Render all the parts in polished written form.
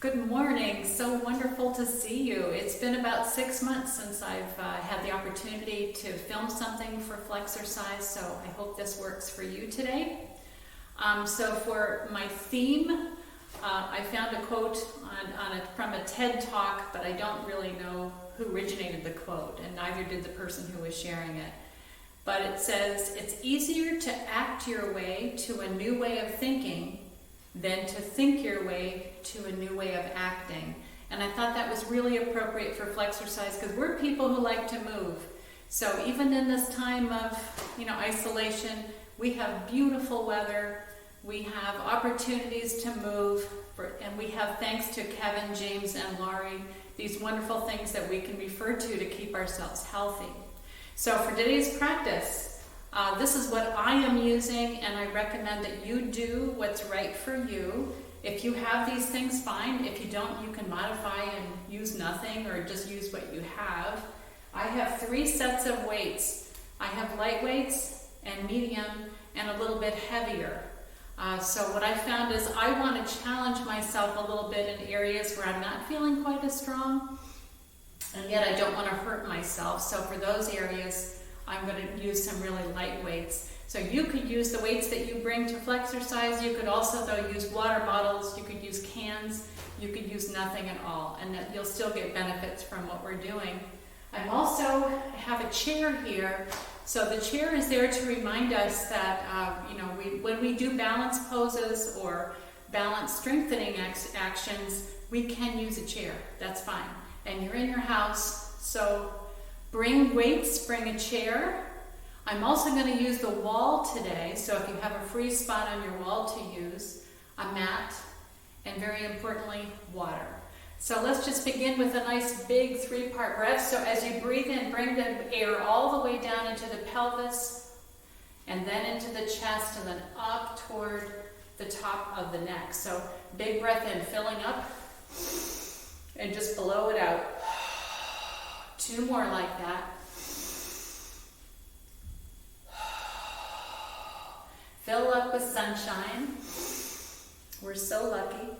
Good morning. So wonderful to see you. It's been about 6 months since I've had the opportunity to film something for Flexercise, so I hope this works for you today. So for my theme, I found a quote from a TED Talk, but I don't really know who originated the quote, and neither did the person who was sharing it. But it says, "It's easier to act your way to a new way of thinking than to think your way to a new way of acting." And I thought that was really appropriate for Flexercise because we're people who like to move. So even in this time of, isolation, we have beautiful weather, we have opportunities to move, and we have, thanks to Kevin, James, and Laurie, these wonderful things that we can refer to keep ourselves healthy. So for today's practice, this is what I am using, and I recommend that you do what's right for you. If you have these things, fine. If you don't, you can modify and use nothing or just use what you have. I have 3 sets of weights. I have light weights and medium and a little bit heavier. So what I found is I want to challenge myself a little bit in areas where I'm not feeling quite as strong, and yet I don't want to hurt myself. So for those areas, I'm going to use some really light weights. So you could use the weights that you bring to Flexercise. You could also, though, use water bottles. You could use cans. You could use nothing at all, and that you'll still get benefits from what we're doing. I have a chair here. So the chair is there to remind us that, when we do balance poses or balance strengthening actions, we can use a chair. That's fine. And you're in your house, so bring weights, bring a chair. I'm also going to use the wall today, so if you have a free spot on your wall to use, a mat, and very importantly, water. So let's just begin with a nice big 3-part breath. So as you breathe in, bring the air all the way down into the pelvis, and then into the chest, and then up toward the top of the neck. So big breath in, filling up, and just blow it out. 2 more like that. Fill up with sunshine. We're so lucky.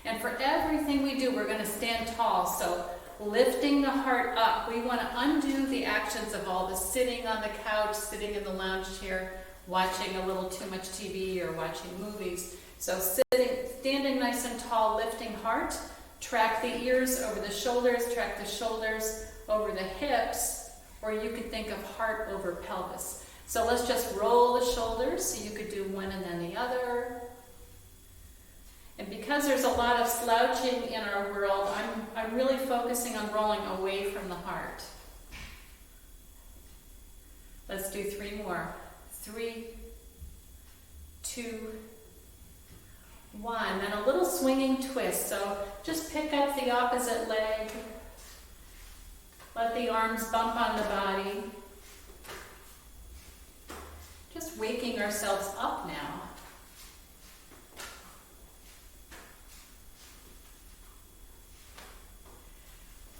And for everything we do, we're going to stand tall. So lifting the heart up. We want to undo the actions of all the sitting on the couch, sitting in the lounge chair, watching a little too much TV or watching movies. So standing nice and tall, lifting heart. Track the ears over the shoulders, track the shoulders over the hips, or you could think of heart over pelvis. So let's just roll the shoulders, so you could do one and then the other. And because there's a lot of slouching in our world, I'm really focusing on rolling away from the heart. Let's do 3 more. 3, 2, 1, and a little swinging twist. So just pick up the opposite leg. Let the arms bump on the body. Just waking ourselves up now.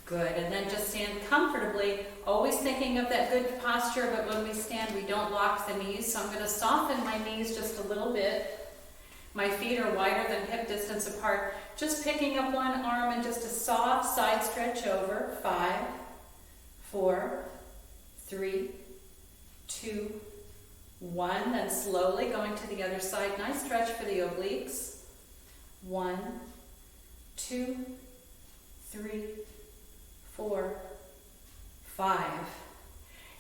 Good, and then just stand comfortably, always thinking of that good posture, but when we stand, we don't lock the knees. So I'm going to soften my knees just a little bit. My feet are wider than hip distance apart. Just picking up one arm and just a soft side stretch over. 5, 4, 3, 2, 1. Then slowly going to the other side. Nice stretch for the obliques. 1, 2, 3, 4, 5.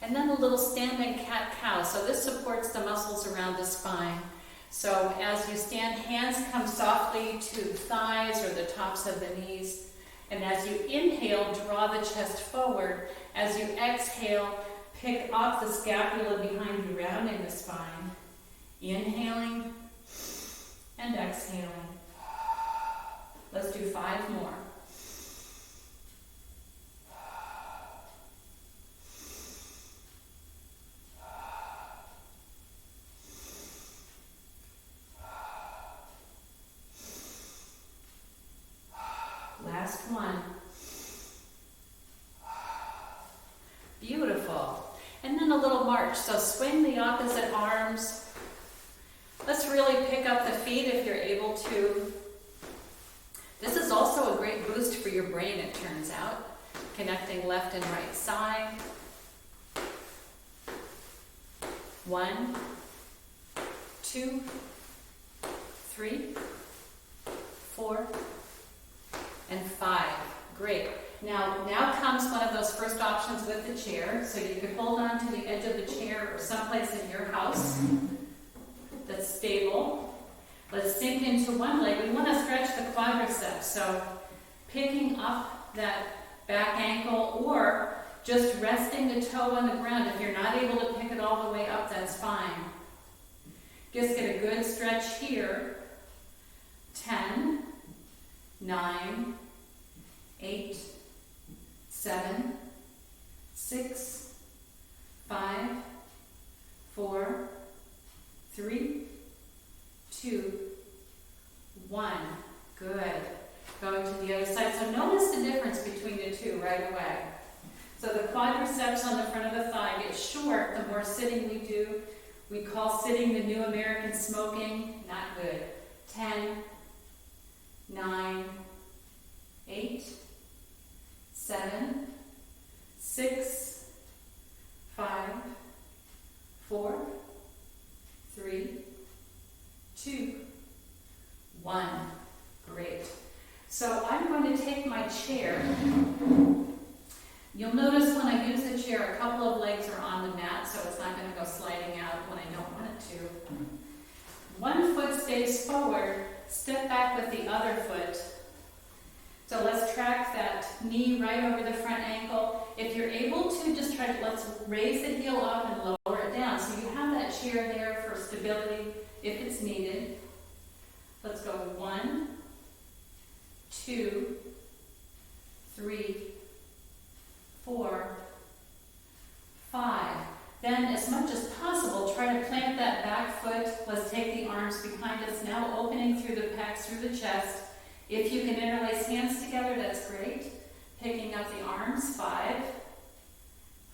And then a little standing cat-cow. So this supports the muscles around the spine. So as you stand, hands come softly to the thighs or the tops of the knees. And as you inhale, draw the chest forward. As you exhale, pick off the scapula behind you, rounding the spine. Inhaling and exhaling. Let's do 5 more. Last one. Beautiful. And then a little march. So swing the opposite arms. Let's really pick up the feet if you're able to. also a great boost for your brain, it turns out. Connecting left and right side. 1, 2, 3, 4, and 5. Great. Now comes one of those first options with the chair. So you could hold on to the edge of the chair or someplace in your house that's stable. Let's sink into one leg. We want to stretch the quadriceps. So picking up that back ankle or just resting the toe on the ground. If you're not able to pick it all the way up, that's fine. Just get a good stretch here. 10, 9, 8, 7, 6, 5, 4, 3, 2, 1. Good. Going to the other side. So notice the difference between the two right away. So the quadriceps on the front of the thigh gets short the more sitting we do. We call sitting the new American smoking. Not good. 10, 9, 8, 7, 6, 5, 4, 3, 2, 1. Great. So I'm going to take my chair. You'll notice when I use the chair, a couple of legs are on the mat, so it's not going to go sliding out when I don't want it to. One foot stays forward, step back with the other foot. So let's track that knee right over the front ankle. If you're able to, just try to, let's raise the heel up and lower it down. So you have that chair there for stability if it's needed. Let's go 1, 2, 3, 4, 5. Then, as much as possible, try to plant that back foot. Let's take the arms behind us now, opening through the pecs, through the chest. If you can interlace hands together, that's great. Picking up the arms. 5,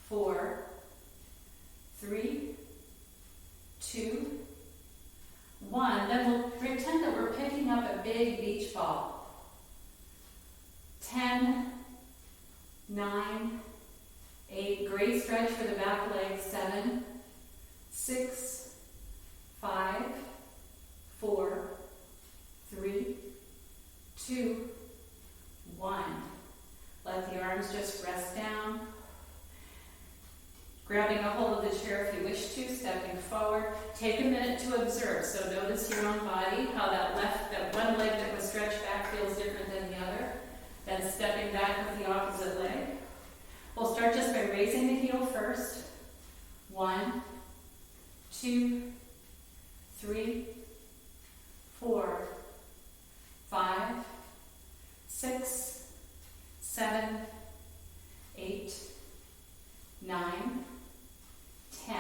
4, 3, 2, 1. Then we'll pretend that we're picking up a big beach ball. 10, 9, 8. Great stretch for the back leg. 7, 6, 5, 4, 3, 2, 1. Let the arms just rest down. Grabbing a hold of the chair if you wish to, stepping forward. Take a minute to observe. So notice your own body, how that one leg that was stretched back feels different than the other. Then stepping back with the opposite leg. We'll start just by raising the heel first. 1, 2, 3, 4, 5, 6, 7, 8, 9, 10.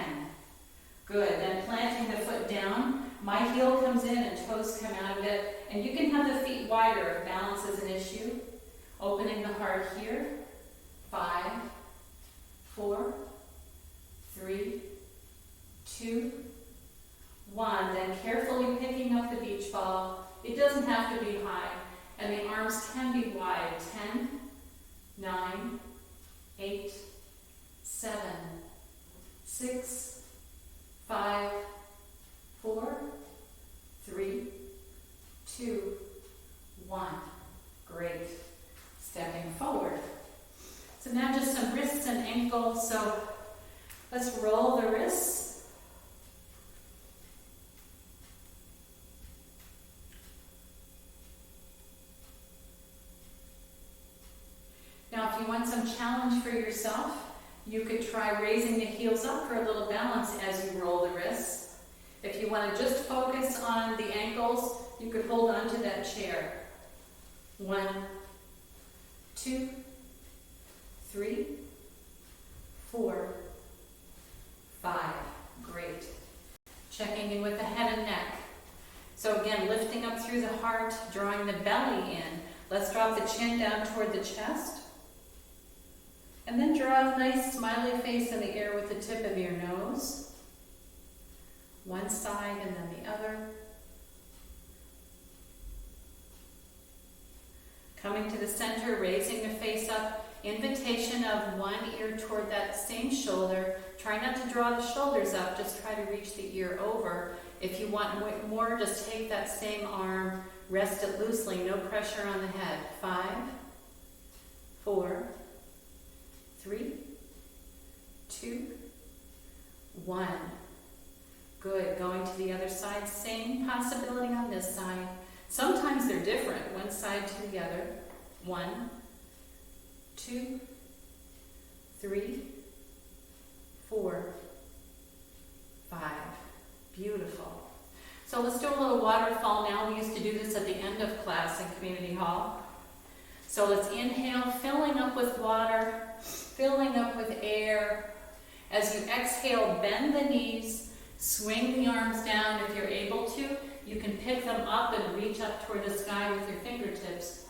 Good. Then planting the foot down. My heel comes in and toes come out of it. And you can have the feet wider if balance is an issue. Opening the heart here. 5, 4, 3, 2, 1. Then carefully picking up the beach ball. It doesn't have to be high. And the arms can be wide. 10, 9, 8, 7, 6, 5, 4, 3, 2, 1. Great. Stepping forward. So now just some wrists and ankles. So let's roll the wrists. Now if you want some challenge for yourself, you could try raising the heels up for a little balance as you roll the wrists. If you want to just focus on the ankles, you could hold on to that chair. 1, 2, 3, 4, 5. Great. Checking in with the head and neck. So again, lifting up through the heart, drawing the belly in. Let's drop the chin down toward the chest. And then draw a nice smiley face in the air with the tip of your nose. One side and then the other. coming to the center, raising the face up, invitation of one ear toward that same shoulder. Try not to draw the shoulders up, just try to reach the ear over. If you want more, just take that same arm, rest it loosely, no pressure on the head. 5, 4, 3, 2, 1. Good. Going to the other side. Same possibility on this side. Sometimes they're different. One side to the other. 1, 2, 3, 4, 5. Beautiful. So let's do a little waterfall now. We used to do this at the end of class in community hall. So let's inhale, filling up with water, filling up with air. As you exhale, bend the knees, swing the arms down if you're able to. You can pick them up and reach up toward the sky with your fingertips.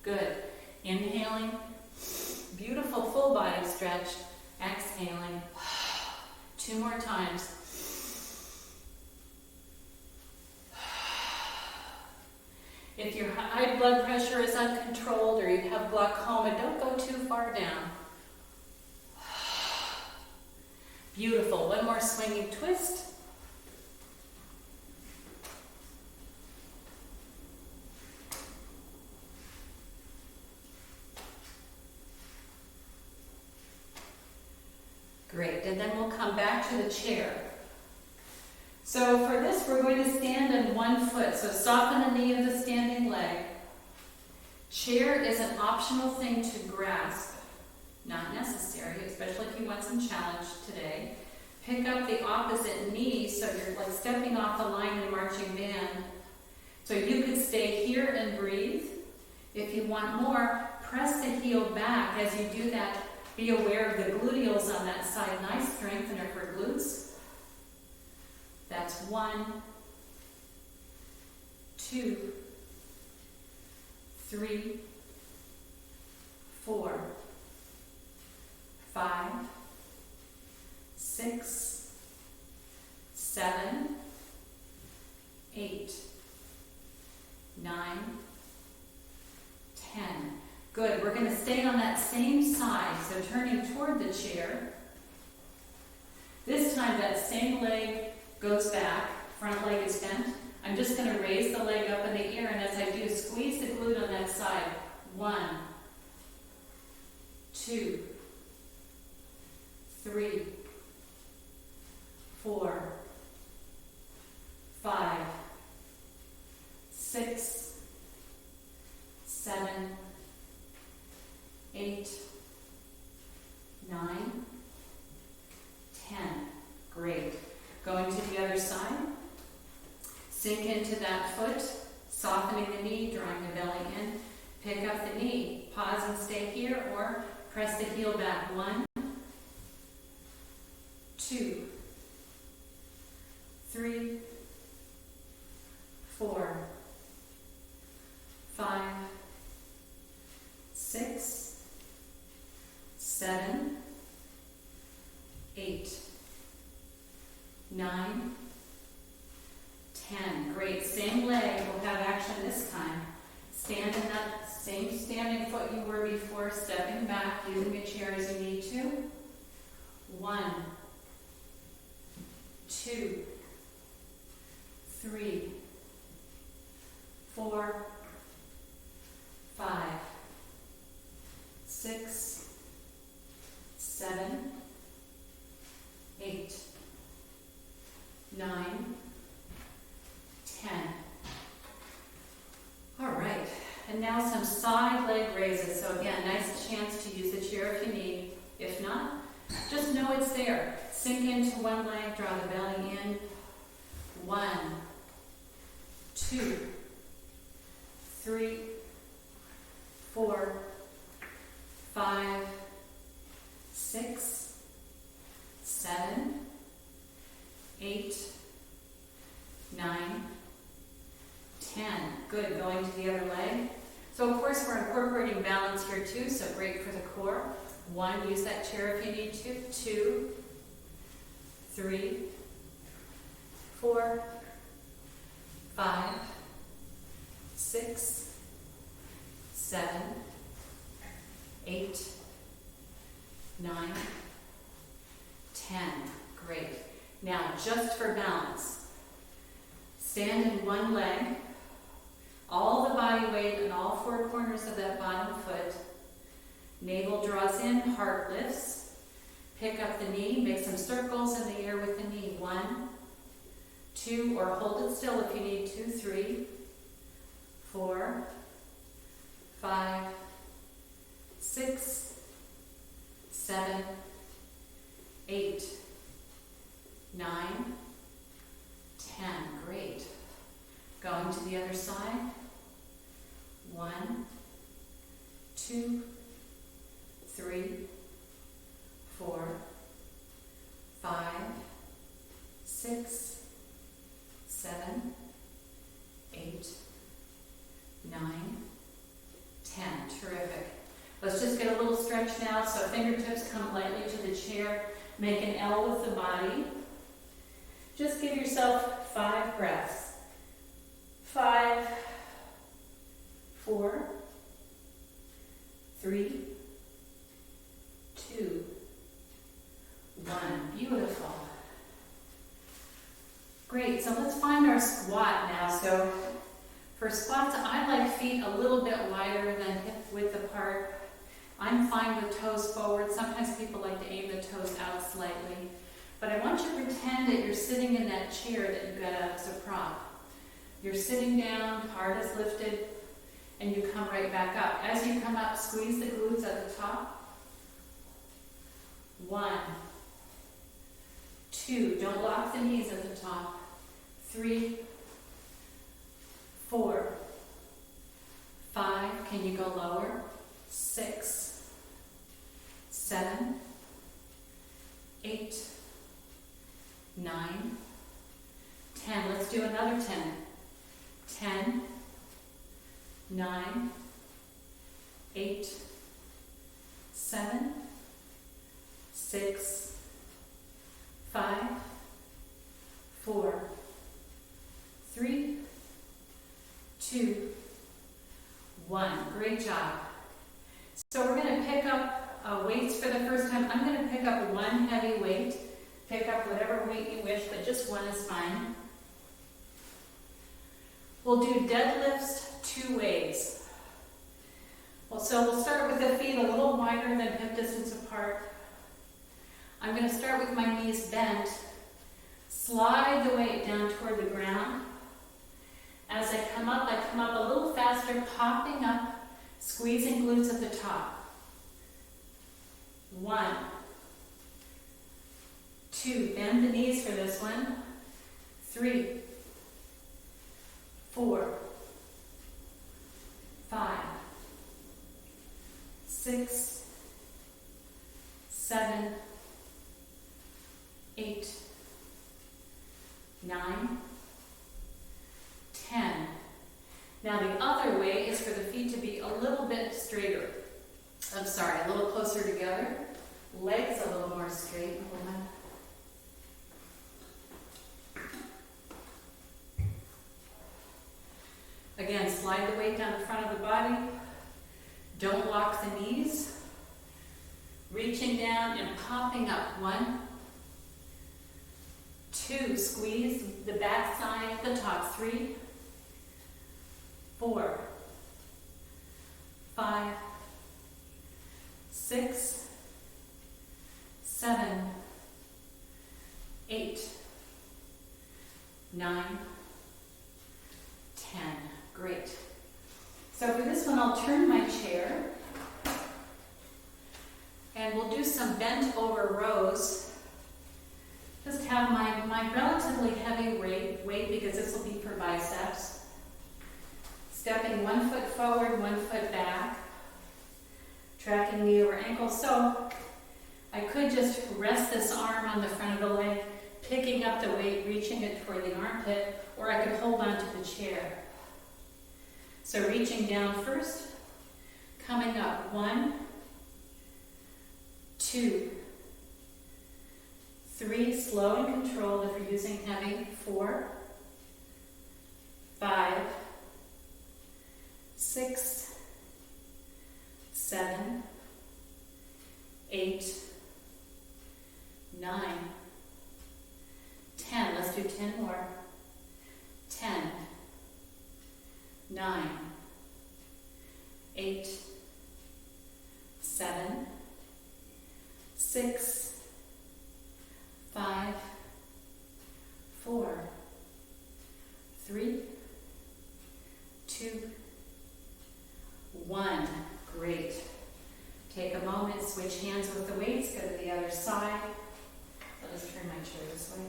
Good. Inhaling, beautiful full body stretch. Exhaling. 2 more times. If your high blood pressure is uncontrolled or you have glaucoma, don't go too far down. Beautiful. One more swinging twist. Great. And then we'll come back to the chair. So for this, we're going to stand on one foot. So soften the knee of the standing leg. Chair is an optional thing to grasp. Not necessary, especially if you want some challenge today. Pick up the opposite knee so you're like stepping off the line in marching band. So you could stay here and breathe. If you want more, press the heel back. As you do that, be aware of the gluteals on that side. Nice strengthener for glutes. That's 1, 2, 3, 4, 5, 6, 7, 8, 9, 10. Good. We're going to stay on that same side, so turning toward the chair. This time that same leg goes back, front leg is bent. I'm just going to raise the leg up in the air, and as I do, squeeze the glute on that side. 1, 2, 3, 4, 5, 6, 7, 8, 9, 10. Great. Going to the other side. Sink into that foot, softening the knee, drawing the belly in. Pick up the knee. Pause and stay here, or press the heel back. 1, 2, 3, 4, 5, 6, 7, 8, 9, 10. Great. Same leg will have action this time. Stand in that same standing foot you were before, stepping back, using a chair as you need to. 1, 2, 3, 4, 5, 6, 7, 8, 9, 10. All right, and now some side leg raises. So again, nice chance to use the chair if you need. If not, just know it's there. Sink into one leg, draw the belly in. 1, 2, 3, 4, 5, 6, 7, 8, 9, 10. Good. Going to the other leg. So of course we're incorporating balance here too, so great for the core. 1, use that chair if you need to. 2, 3, 4, 5, 6, 7, 8, 9, 10. Great. Now, just for balance, stand in one leg, all the body weight in all four corners of that bottom foot. Navel draws in, heart lifts. Pick up the knee, make some circles in the air with the knee. 1, 2, or hold it still if you need to. 3, 4, 5, 6, 7, 8, 9, 10. Great. Going to the other side. 1, 2, 3, 4, 5, 6, 7, 8, 9, 10. Terrific. Let's just get a little stretch now. So fingertips come lightly to the chair. Make an L with the body. Just give yourself 5 breaths. 5, 4, 3, 2, 1. Beautiful. Great, so let's find our squat now. So for squats, I like feet a little bit wider than hip width apart. I'm fine with toes forward. Sometimes people like to aim the toes out slightly. But I want you to pretend that you're sitting in that chair that you've got up as a prop. You're sitting down, heart is lifted, and you come right back up. As you come up, squeeze the glutes at the top. 1, 2, don't lock the knees at the top. 3, 4, 5, can you go lower? 6, 7, 8, 9, 10. Let's do another 10. 10, 9, 8, 7, 6, 5, 4, 3, 2, 1. Great job. So we're going to pick up weights for the first time. I'm going to pick up one heavy weight. Pick up whatever weight you wish, but just one is fine. We'll do deadlifts 2 ways. Well, so we'll start with the feet a little wider than hip distance apart. I'm going to start with my knees bent. Slide the weight down toward the ground. As I come up a little faster, popping up, squeezing glutes at the top. 1, 2, bend the knees for this one. 3, 4, 5, 6, 7, 8, 9, 10. Now the other way is for the feet to be a little bit straighter. A little closer together. Legs a little more straight. Hold on. Again, slide the weight down the front of the body. Don't lock the knees. Reaching down and popping up. 1, 2, squeeze the back side at the top. 3, 4, 5, 6, 7, 8, 9, 10. Great. So for this one, I'll turn my chair and we'll do some bent over rows. Just have my relatively heavy weight because this will be for biceps. Stepping 1 foot forward, 1 foot back. Tracking knee over ankle. So I could just rest this arm on the front of the leg, picking up the weight, reaching it toward the armpit, or I could hold on to the chair. So reaching down first, coming up. 1, 2, 3, slow and controlled if you're using heavy. 4, 5, 6, 10 more. 10, 9, 8, 7, 6, 5, 4, 3, 2, 1. Great. Take a moment, switch hands with the weights, go to the other side. I'll just turn my chair this way.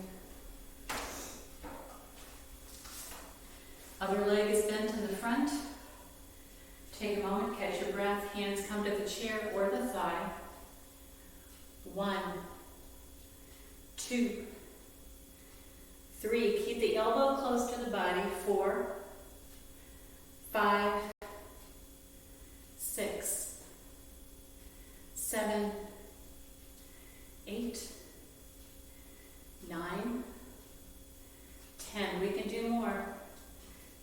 Other leg is bent to the front. Take a moment, catch your breath, hands come to the chair or the thigh. 1, 2, 3. Keep the elbow close to the body. 4, 5, 6, 7, 8, 9, 10. We can do more.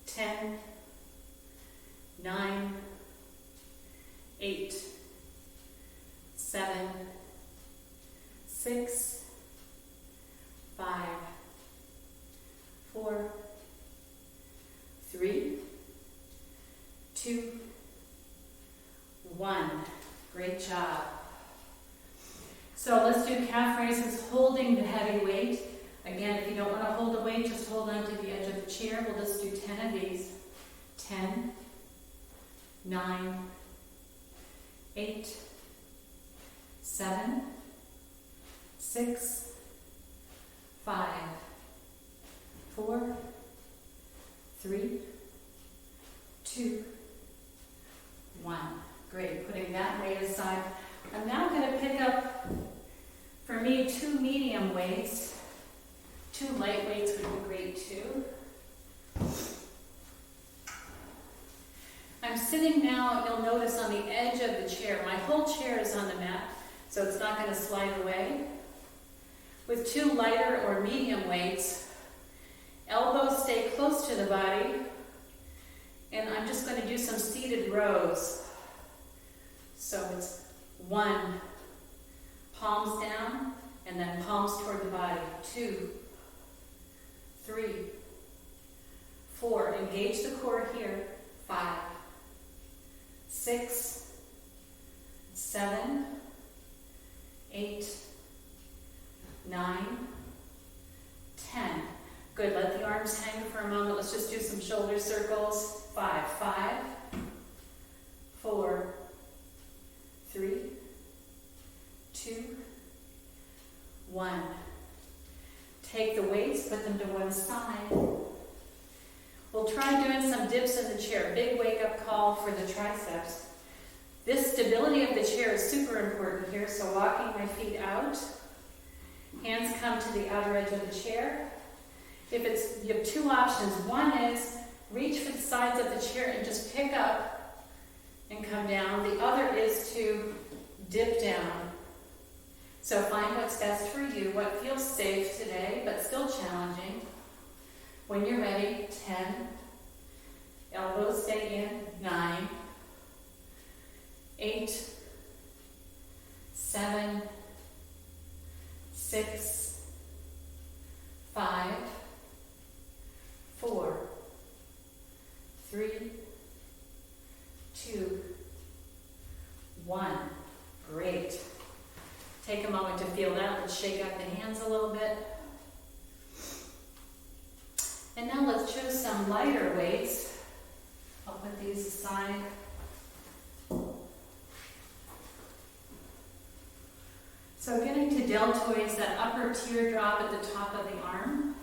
10, 9, 8, 7, 6, 5, 4, 3, 2, 1. Great job. So let's do calf raises holding the heavy weight. Again, if you don't want to hold the weight, just hold on to the edge of the chair. We'll just do 10 of these. 10, 9, 8, 7, 6, 5, 4, 3, 2, 1. Great. Putting that weight aside. I'm now going to pick up, for me, 2 medium weights. 2 light weights would be great too. I'm sitting now, you'll notice, on the edge of the chair. My whole chair is on the mat, so it's not going to slide away. With 2 lighter or medium weights, elbows stay close to the body, and I'm just going to do some seated rows. So it's 1, palms down, and then palms toward the body. 2, 3, 4, engage the core here. 5, 6, 7, 8, 9, 10. Good, let the arms hang for a moment. Let's just do some shoulder circles. 5, 5, 4, 3, 2, 1. Take the weights, put them to one side. We'll try doing some dips in the chair. Big wake-up call for the triceps. This stability of the chair is super important here, so walking my feet out. Hands come to the outer edge of the chair. You have 2 options. One is reach for the sides of the chair and just pick up and come down. The other is to dip down. So find what's best for you, what feels safe today, but still challenging. When you're ready, 10, elbows stay in, 9, 8, 7, 6, 5, 4, 3, 2, 1. Great. Take a moment to feel that. Let's shake out the hands a little bit. And now let's choose some lighter weights. I'll put these aside. So getting to deltoids, that upper teardrop at the top of the arm.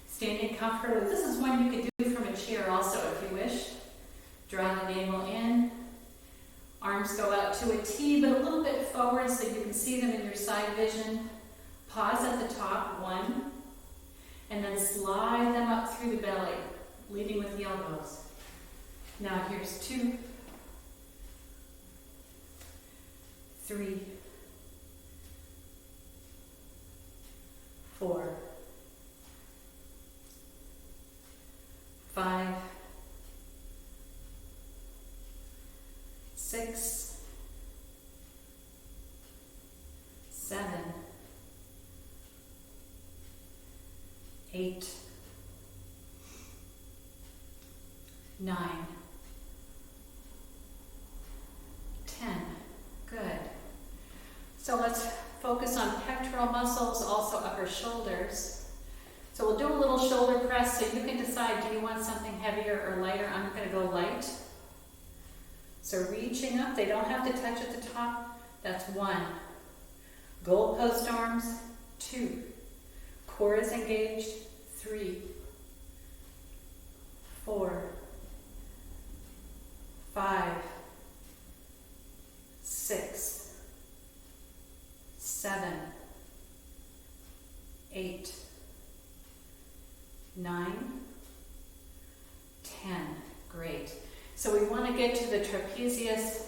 Standing comfortably. This is one you could do from a chair also if you wish. Draw the navel in. Arms go out to a T, but a little bit forward so you can see them in your side vision. Pause at the top, 1. And then slide them up through the belly, leading with the elbows. Now here's 2, 3, 4, 5, 6, 7, 8, 9, 10. Good. So let's focus on pectoral muscles, also upper shoulders. So we'll do a little shoulder press, so you can decide, do you want something heavier or lighter? I'm going to go light. So reaching up, they don't have to touch at the top. That's 1. Goalpost arms, 2. Core is engaged, 3, 4, 5, 6, 7, 8, 9, 10. Great. So we want to get to the trapezius,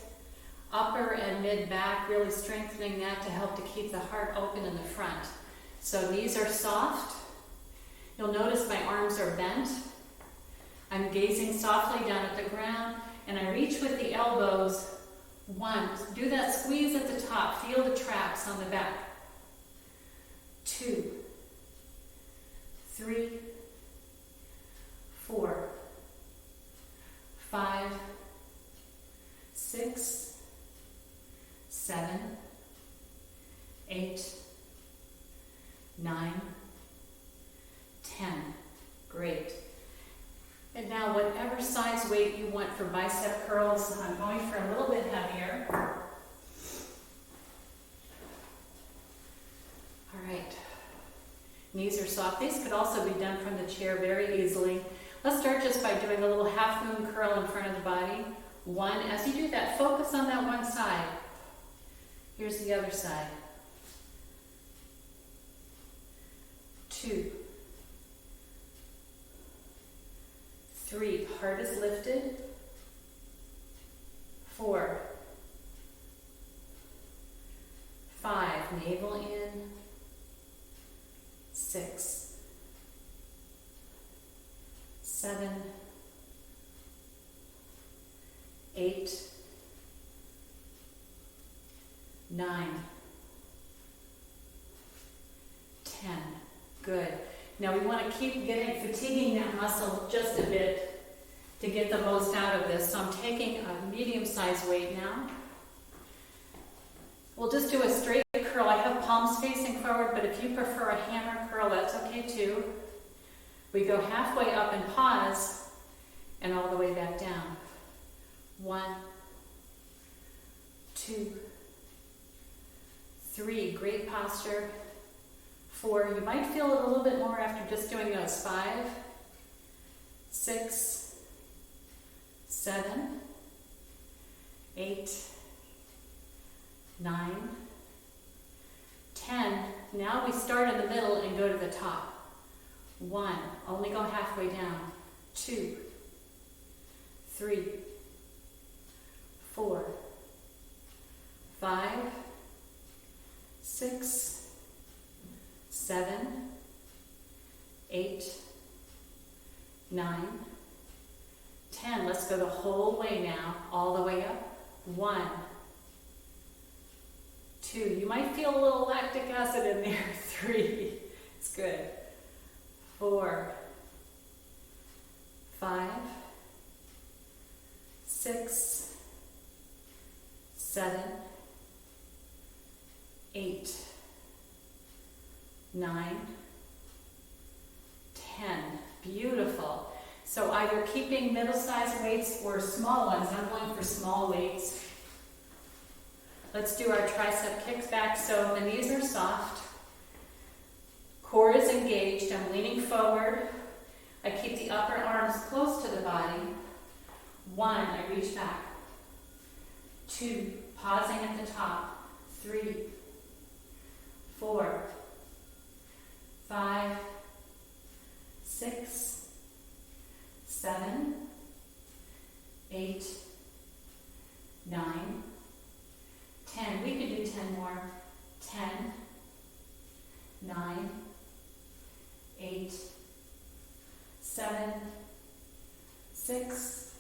upper and mid back, really strengthening that to help to keep the heart open in the front. So knees are soft. You'll notice my arms are bent. I'm gazing softly down at the ground, and I reach with the elbows. 1, do that squeeze at the top. Feel the traps on the back. 2, 3, 4, 5, 6, 7, 8, 9, 10. Great. And now whatever size weight you want for bicep curls, I'm going for a little bit heavier. All right. Knees are soft. These could also be done from the chair very easily. Let's start just by doing a little half moon curl in front of the body. 1, as you do that, focus on that one side. Here's the other side. 2, 3, heart is lifted. 4, 5, navel in. 6, 7, 8, 9, 10. Good. Now we want to keep fatiguing that muscle just a bit to get the most out of this. So I'm taking a medium-sized weight now. We'll just do a straight curl. I have palms facing forward, but if you prefer a hammer curl, that's okay too. We go halfway up and pause, and all the way back down. 1, 2, 3, great posture. 4, you might feel it a little bit more after just doing those. 5, 6, 7, 8, 9, 10. Now we start in the middle and go to the top. 1, only go halfway down. 2, 3, 4, 5, 6, 7, 8, 9, 10. Let's go the whole way now, all the way up. 1, 2. You might feel a little lactic acid in there. 3. It's good. 4, 5, 6, 7, 8, 9, 10. Beautiful. So either keeping middle-sized weights or small ones. I'm going for small weights. Let's do our tricep kicks back. So the knees are soft. Core is engaged. I'm leaning forward. I keep the upper arms close to the body. 1, I reach back. 2, pausing at the top. 3, 4, 5, 6, 7, 8, 9, 10. We could do 10 more. 10, 9, 8, 7, 6,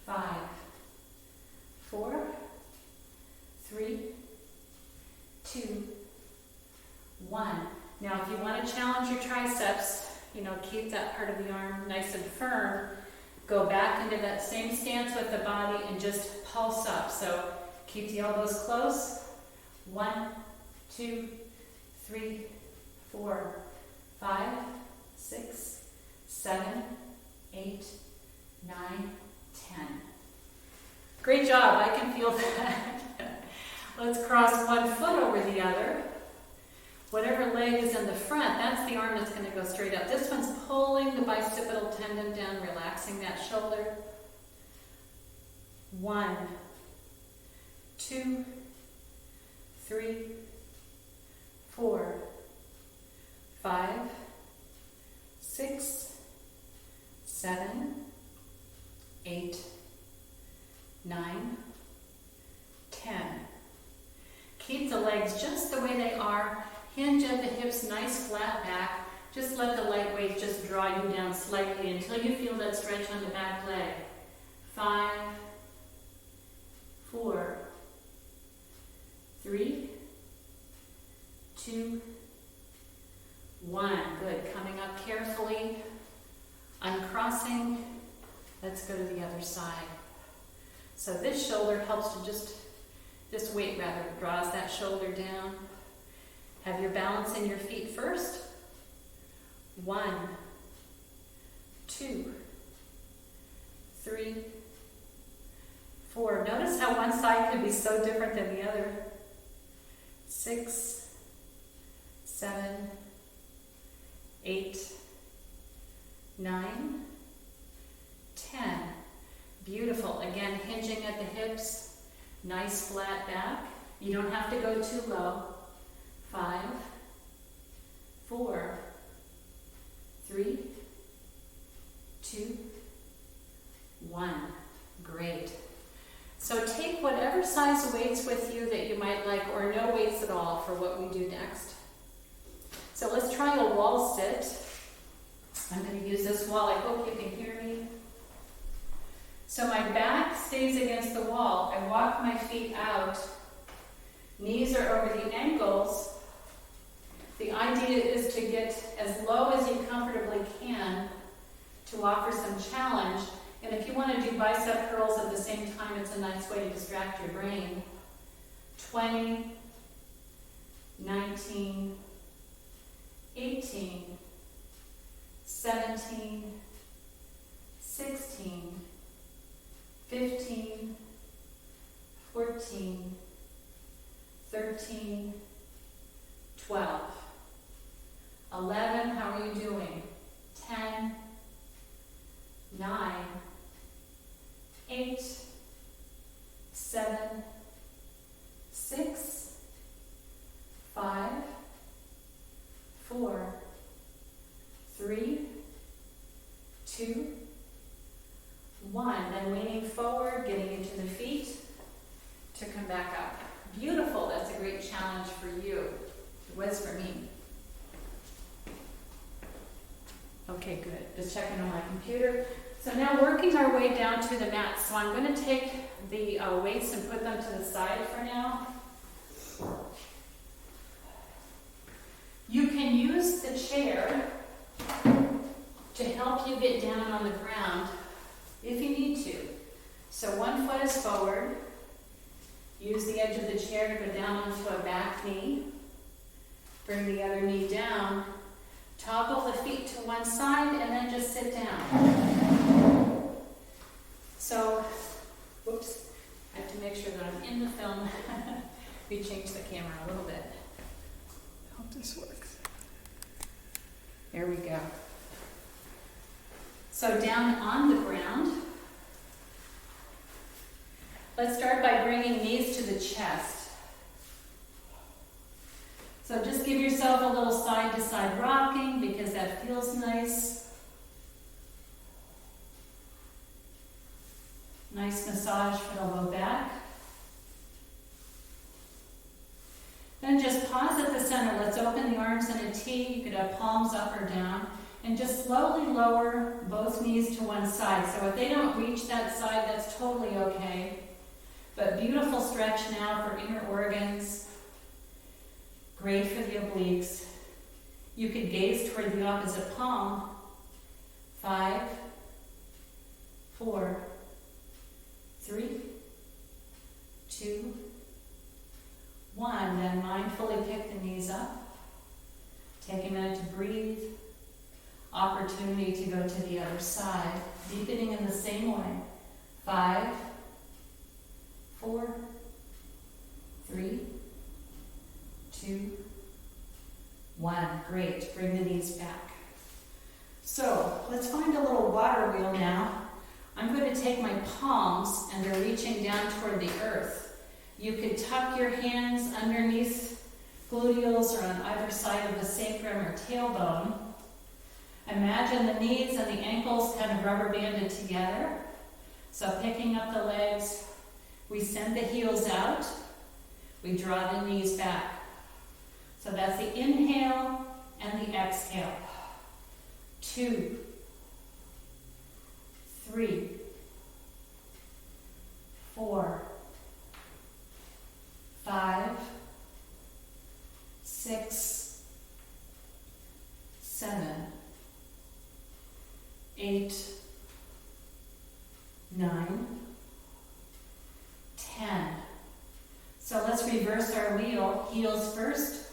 5, 4, 3, 2, 1. Now if you want to challenge your triceps, keep that part of the arm nice and firm, Go back into that same stance with the body and just pulse up. So keep the elbows close. 1, 2, 3, 4, 5, 6, 7, 8, 9, 10. Great job, I can feel that. Let's cross one foot over the other. Whatever leg is in the front, that's the arm that's going to go straight up. This one's pulling the bicipital tendon down, relaxing that shoulder. 1, 2, 3, 4, 5, 6, 7, 8, 9, 10. Keep the legs just the way they are. Hinge at the hips, nice flat back. Just let the light weight just draw you down slightly until you feel that stretch on the back leg. 5, 4, 3, 2, 1. Good. Coming up carefully, uncrossing. Let's go to the other side. So this shoulder helps to this weight rather draws that shoulder down. Have your balance in your feet first. 1, 2, 3, 4. Notice how one side could be so different than the other. 6, 7, 8, 9, 10. Beautiful. Again, hinging at the hips. Nice flat back. You don't have to go too low. 5, 4, 3, 2, 1. Great. So take whatever size weights with you that you might like, or no weights at all for what we do next. So let's try a wall sit. I'm going to use this wall. I hope you can hear me. So my back stays against the wall. I walk my feet out. Knees are over the ankles. The idea is to get as low as you comfortably can to offer some challenge. And if you want to do bicep curls at the same time, it's a nice way to distract your brain. 20, 19, 18, 17, 16, 15, 14, 13, 12, 11, how are you doing? 10, 9, 8, 7, 6, 5, 4, 3, 2, 1. Then leaning forward, getting into the feet to come back up. Beautiful. That's a great challenge for you. It was for me. Okay, good. Just checking on my computer. So now working our way down to the mat. So I'm going to take the weights and put them to the side for now. You can use the chair to help you get down on the ground if you need to. So one foot is forward. Use the edge of the chair to go down onto a back knee. Bring the other knee down. Toggle the feet to one side and then just sit down. So, whoops, I have to make sure that I'm in the film. We changed the camera a little bit. I hope this works. There we go. So down on the ground. Let's start by bringing knees to the chest. So just give yourself a little side-to-side rocking because that feels nice. Nice massage for the low back. Then just pause at the center. Let's open the arms in a T. You could have palms up or down. And just slowly lower both knees to one side. So if they don't reach that side, that's totally okay. But beautiful stretch now for inner organs. Great for the obliques. You could gaze toward the opposite palm. 5, 4, 3, 2, 1. Then mindfully pick the knees up. Take a minute to breathe. Opportunity to go to the other side. Deepening in the same way. 5, 4, 3, 2, 1. Great. Bring the knees back. So let's find a little water wheel now. I'm going to take my palms and they're reaching down toward the earth. You could tuck your hands underneath gluteals or on either side of the sacrum or tailbone. Imagine the knees and the ankles kind of rubber banded together. So picking up the legs, we send the heels out. We draw the knees back. So that's the inhale and the exhale. 2, 3, 4, 5, 6, 7, 8, 9, 10. So let's reverse our wheel. Heels first.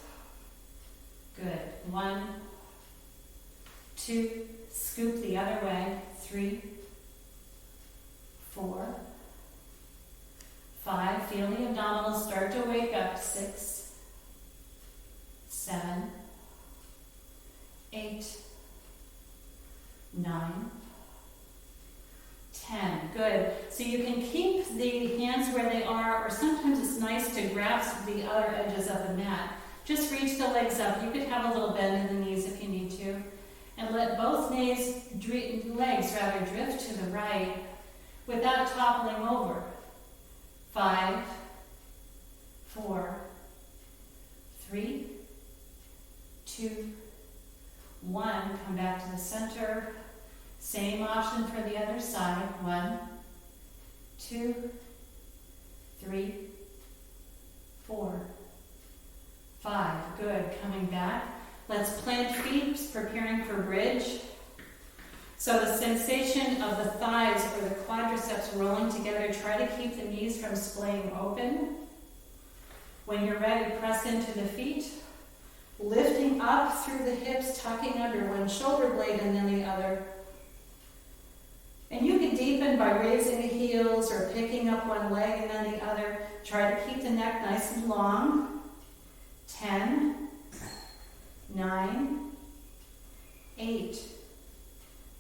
Good. 1, 2, scoop the other way. 3, 4, 5. Feel the abdominals start to wake up. 6, 7, 8, 9, 10. Good. So you can keep the hands where they are, or sometimes it's nice to grasp the other edges of the mat. Just reach the legs up. You could have a little bend in the knees if you need to. And let both legs drift to the right without toppling over. 5, 4, 3, 2, 1. Come back to the center. Same option for the other side. 1, 2, 3, 4, 5. Good. Coming back. Let's plant feet, preparing for bridge. So the sensation of the thighs or the quadriceps rolling together, try to keep the knees from splaying open. When you're ready, press into the feet. Lifting up through the hips, tucking under one shoulder blade and then the other. And you can deepen by raising the heels or picking up one leg and then the other. Try to keep the neck nice and long. 10, 9, 8,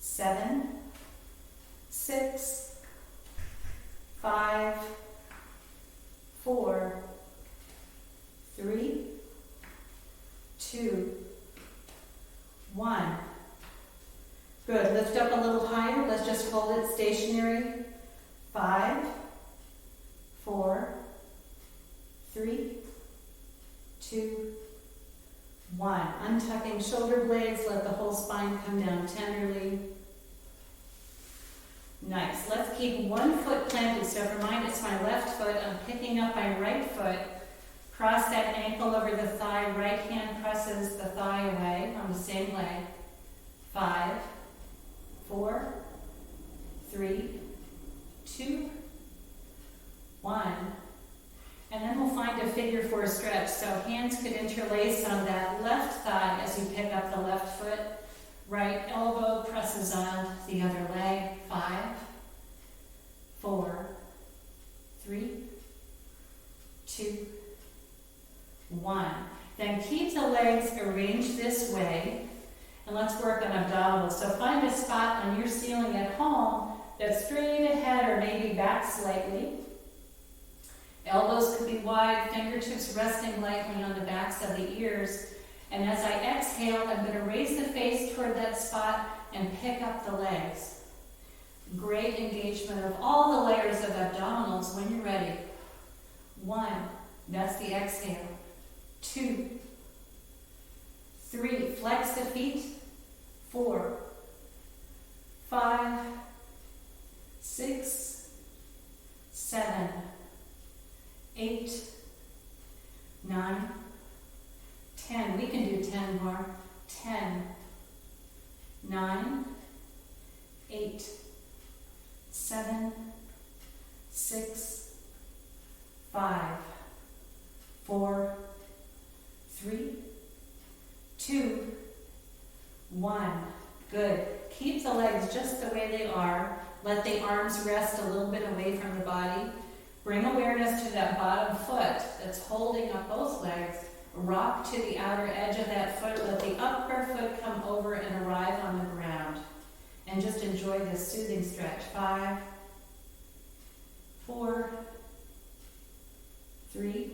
7, 6, 5, 4, 3, 2, 1. Good. Lift up a little higher. Let's just hold it stationary. 5, 4, 3, 2, 1. Untucking shoulder blades. Let the whole spine come down tenderly. Nice. Let's keep one foot planted. So for mine, it's my left foot. I'm picking up my right foot. Cross that ankle over the thigh. Right hand presses the thigh away on the same leg. 5, 4, 3, 2, 1. And then we'll find a figure 4 stretch. So hands could interlace on that left thigh as you pick up the left foot. Right elbow presses on the other leg. 5, 4, 3, 2, 1. Then keep the legs arranged this way. And let's work on abdominals. So find a spot on your ceiling at home that's straight ahead or maybe back slightly. Elbows could be wide, fingertips resting lightly on the backs of the ears. And as I exhale, I'm going to raise the face toward that spot and pick up the legs. Great engagement of all the layers of abdominals when you're ready. 1, that's the exhale. 2, 3, flex the feet. 4, 5, 6, 7, 8, 9, 10. We can do 10 more. 10, 9, 8, just the way they are. Let the arms rest a little bit away from the body. Bring awareness to that bottom foot that's holding up both legs. Rock to the outer edge of that foot. Let the upper foot come over and arrive on the ground. And just enjoy this soothing stretch. 5, 4, 3,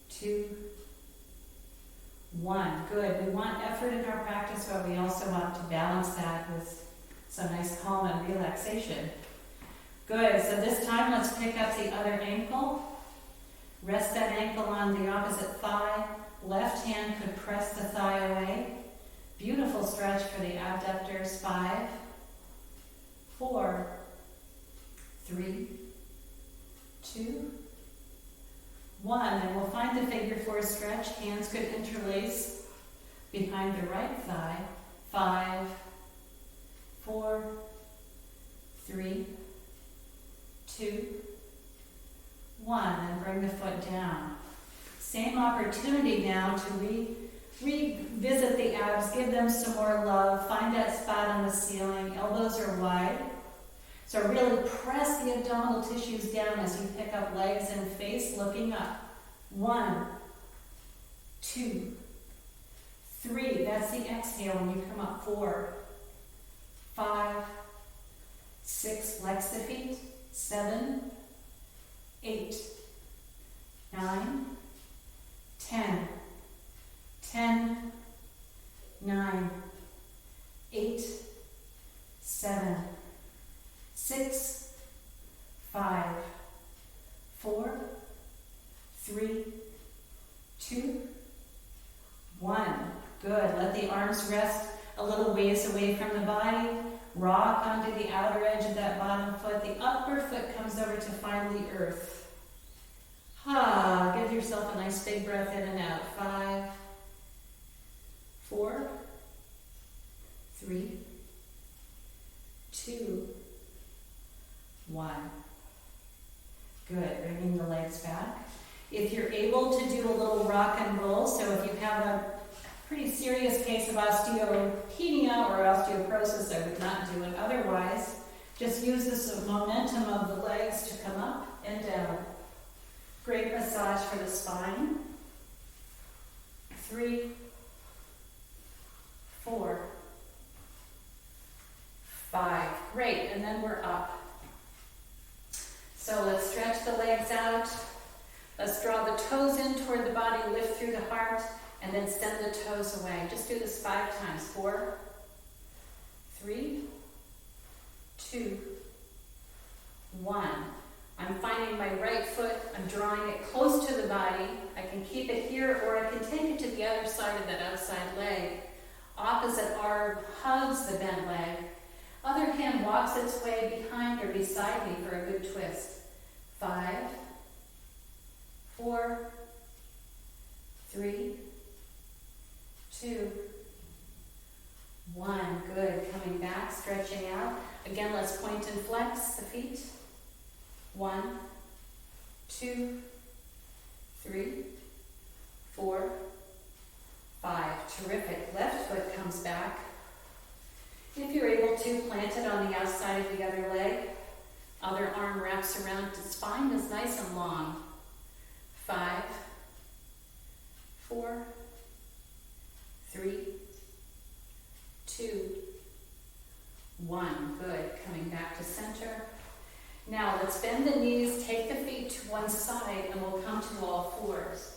2, 1. Good. We want effort in our practice, but we also want to balance that with some nice calm and relaxation. Good. So this time, let's pick up the other ankle. Rest that ankle on the opposite thigh. Left hand could press the thigh away. Beautiful stretch for the abductors. 5, 4, 3, 2, 1. And we'll find the figure 4 stretch. Hands could interlace behind the right thigh. 5, 4, 3, 2, 1. And bring the foot down. Same opportunity now to revisit the abs, give them some more love, find that spot on the ceiling, elbows are wide. So really press the abdominal tissues down as you pick up legs and face, looking up. 1, 2, 3, that's the exhale when you come up. 4, 5, 6, flex the feet. 7, 8, 9, 10, 10, 9, 8, 7, 6, 5, 4, 3, 2, 1. Good. Let the arms rest a little ways away from the body. Rock onto the outer edge of that bottom foot. The upper foot comes over to find the earth. Give yourself a nice big breath in and out. 5, 4, 3, 2, 1. Good. Bringing the legs back. If you're able to do a little rock and roll, so if you have a pretty serious case of osteopenia or osteoporosis, I would not do it. Otherwise, just use this momentum of the legs to come up and down. Great massage for the spine. 3, 4, 5. Great, and then we're up. So let's stretch the legs out. Let's draw the toes in toward the body, lift through the heart, and then send the toes away. Just do this 5 times. 4, 3, 2, 1. I'm finding my right foot. I'm drawing it close to the body. I can keep it here, or I can take it to the other side of that outside leg. Opposite arm hugs the bent leg. Other hand walks its way behind or beside me for a good twist. 5, 4, 3, 2, 1. Good. Coming back, stretching out. Again, let's point and flex the feet. 1, 2, 3, 4, 5. Terrific. Left foot comes back. If you're able to, plant it on the outside of the other leg. Other arm wraps around. The spine is nice and long. 5, 4, 3, 2, 1. Good. Coming back to center. Now let's bend the knees, take the feet to one side, and we'll come to all fours.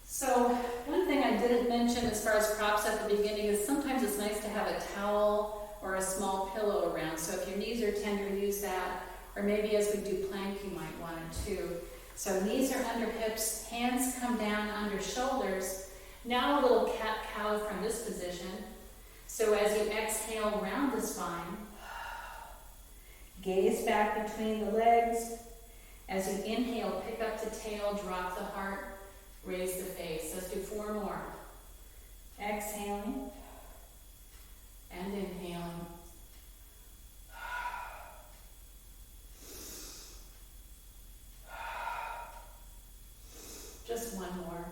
So one thing I didn't mention as far as props at the beginning is sometimes it's nice to have a towel or a small pillow around. So if your knees are tender, use that. Or maybe as we do plank, you might want it too. So knees are under hips, hands come down under shoulders. Now a little cat-cow from this position. So as you exhale, round the spine. Gaze back between the legs. As you inhale, pick up the tail, drop the heart, raise the face. Let's do 4 more. Exhaling and inhaling. Just 1 more.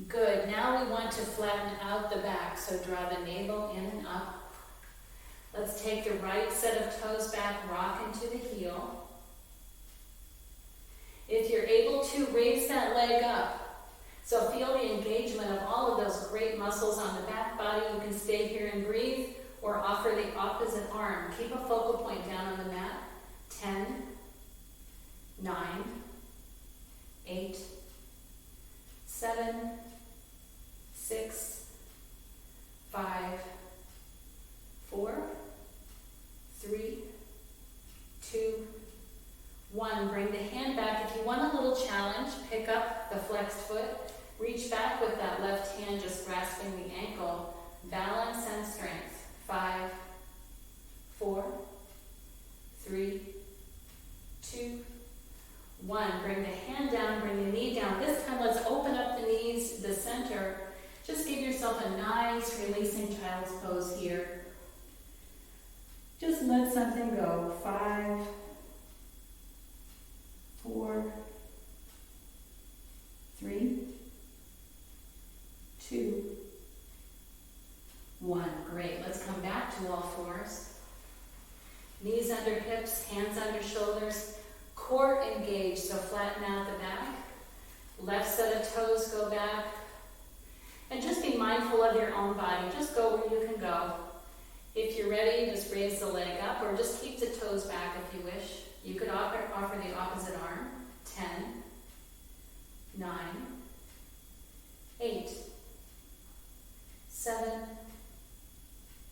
Good. Now we want to flatten out the back, so draw the navel in and up. Let's take the right set of toes back, rock into the heel. If you're able to, raise that leg up. So feel the engagement of all of those great muscles on the back body. You can stay here and breathe, or offer the opposite arm. Keep a focal point down on the mat. 10, 9, 8, 7, 6, 5, 4, 3, 2, 1. Bring the hand back. If you want a little challenge, pick up the flexed foot. Reach back with that left hand, just grasping the ankle. Balance and strength. 5, 4, 3, 2, 1. Bring the hand down, bring the knee down. This time, let's open up the knees, the center. Just give yourself a nice releasing child's pose here. Just let something go. 5, 4, 3, 2, 1. Great. Let's come back to all fours. Knees under hips, hands under shoulders. Core engaged, so flatten out the back. Left set of toes go back. And just be mindful of your own body. Just go where you can go. If you're ready, just raise the leg up, or just keep the toes back if you wish. You could offer the opposite arm. 10, 9, 8, 7,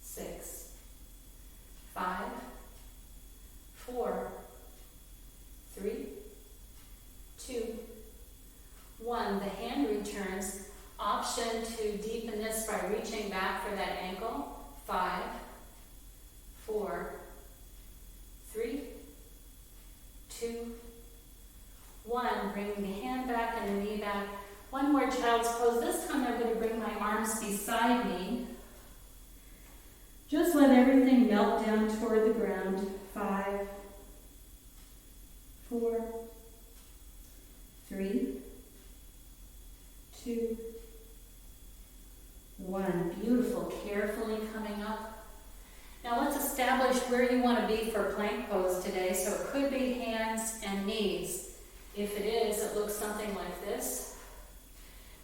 6, 5, 4, 3, 2, 1. The hand returns. Option to deepen this by reaching back for that ankle. 5, 4, 3, 2, 1. Bring the hand back and the knee back. One more child's pose. This time I'm going to bring my arms beside me. Just let everything melt down toward the ground. 5, 4, 3, 2, 1. Beautiful. Carefully coming up. Now let's establish where you want to be for plank pose today. So it could be hands and knees. If it is, it looks something like this.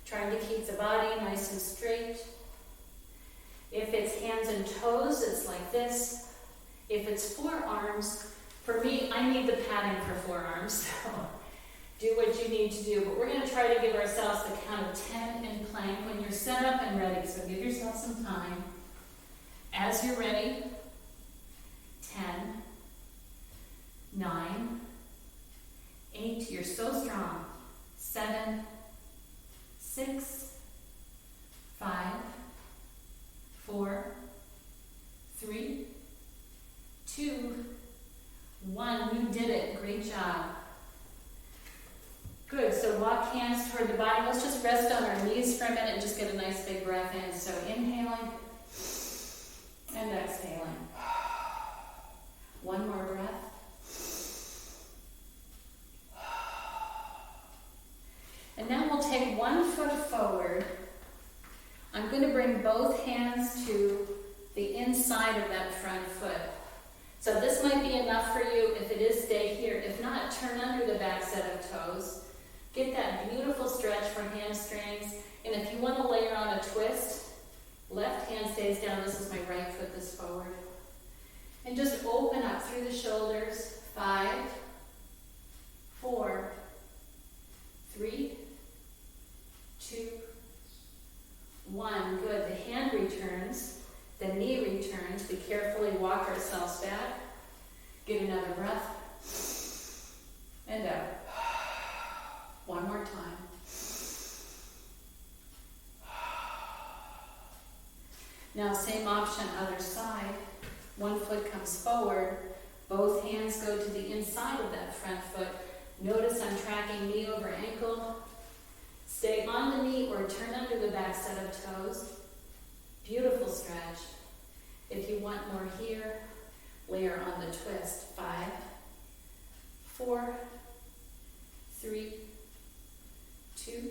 Trying to keep the body nice and straight. If it's hands and toes, it's like this. If it's forearms, for me, I need the padding for forearms, so do what you need to do. But we're going to try to give ourselves the count of 10 in plank when you're set up and ready. So give yourself some time. As you're ready, 10, 9, 8, you're so strong. 7, 6, 5, 4, 3, 2, 1. You did it. Great job. Good. So walk hands toward the body. Let's just rest on our knees for a minute and just get a nice big breath in. So inhaling and exhaling. One more breath. And now we'll take one foot forward. I'm going to bring both hands to the inside of that front foot. So this might be enough for you. If it is, stay here. If not, turn under the back set of toes. Get that beautiful stretch for hamstrings. And if you want to layer on a twist, left hand stays down. This is my right foot that's forward. And just open up through the shoulders. 5, 4, 3, 2, 1. Good. The hand returns. The knee returns. We carefully walk ourselves back. Get another breath. And out. One more time. Now same option, other side. One foot comes forward. Both hands go to the inside of that front foot. Notice I'm tracking knee over ankle. Stay on the knee or turn under the back set of toes. Beautiful stretch. If you want more here, layer on the twist. 5, 4, 3, 2,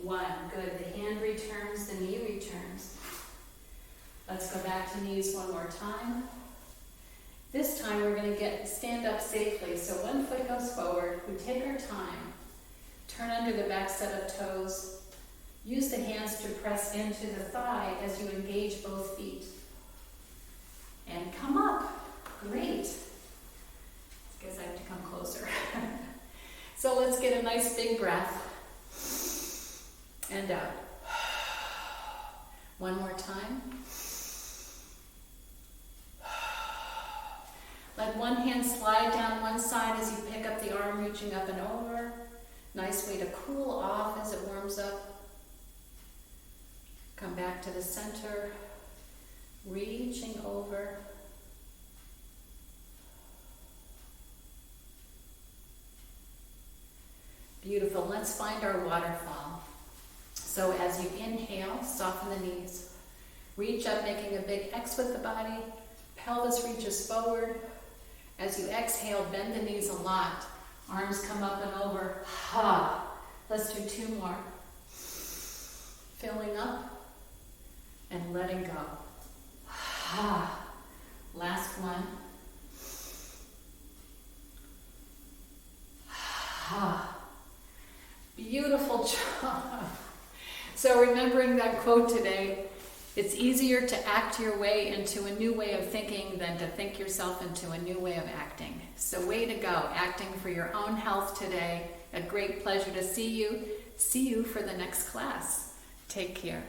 1. Good. The hand returns, the knee returns. Let's go back to knees one more time. This time we're going to stand up safely. So one foot goes forward. We take our time. Turn under the back set of toes. Use the hands to press into the thigh as you engage both feet. And come up. Great. I guess I have to come closer. So let's get a nice big breath. And out. One more time. Let one hand slide down one side as you pick up the arm, reaching up and over. Nice way to cool off as it warms up. Come back to the center, reaching over. Beautiful. Let's find our waterfall. So as you inhale, soften the knees. Reach up, making a big X with the body. Pelvis reaches forward. As you exhale, bend the knees a lot. Arms come up and over. Ha. Let's do 2 more. Filling up and letting go. Ha. Last one. Ha. Beautiful job. So remembering that quote today, it's easier to act your way into a new way of thinking than to think yourself into a new way of acting. So way to go, acting for your own health today. A great pleasure to see you. See you for the next class. Take care.